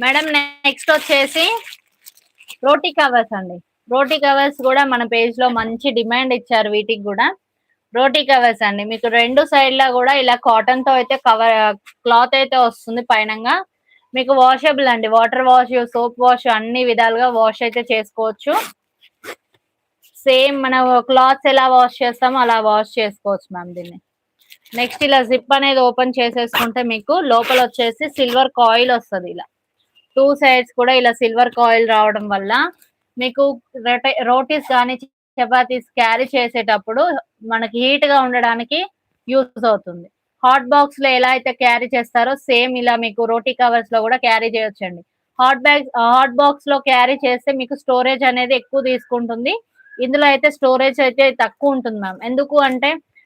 Madam next వచ్చేసి రోటీ covers అండి. రోటీ covers కూడా మన పేజ్ లో మంచి డిమాండ్ ఇచ్చారు వీటికి కూడా. రోటీ కవర్స్ అండి, మీకు రెండు సైడ్లా కూడా ఇలా కాటన్ తో అయితే కవర్ క్లాత్ అయితే వస్తుంది పైనంగా. మీకు వాషబుల్ అండి, వాటర్ వాష్, సోప్ వాష్ అన్ని విధాలుగా వాష్ అయితే చేసుకోవచ్చు. సేమ్ మన క్లాత్స్ ఎలా వాష్ చేస్తామో అలా వాష్ చేసుకోవచ్చు మ్యామ్ దీన్ని. నెక్స్ట్ ఇలా జిప్ అనేది ఓపెన్ చేసేసుకుంటే మీకు లోపల వచ్చేసి సిల్వర్ కాయిల్ వస్తుంది. ఇలా టూ సైడ్స్ కూడా ఇలా సిల్వర్ కాయిల్ రావడం వల్ల మీకు రోటీస్ కానీ చపాతీస్ క్యారీ చేసేటప్పుడు మనకి హీట్ గా ఉండడానికి యూజ్ అవుతుంది. హాట్ బాక్స్ లో ఎలా అయితే క్యారీ చేస్తారో సేమ్ ఇలా మీకు రోటీ కవర్స్ లో కూడా క్యారీ చేయొచ్చండి. హాట్ బాక్స్ లో క్యారీ చేస్తే మీకు స్టోరేజ్ అనేది ఎక్కువ తీసుకుంటుంది. ఇందులో అయితే స్టోరేజ్ అయితే తక్కువ ఉంటుంది మ్యామ్. ఎందుకు అంటే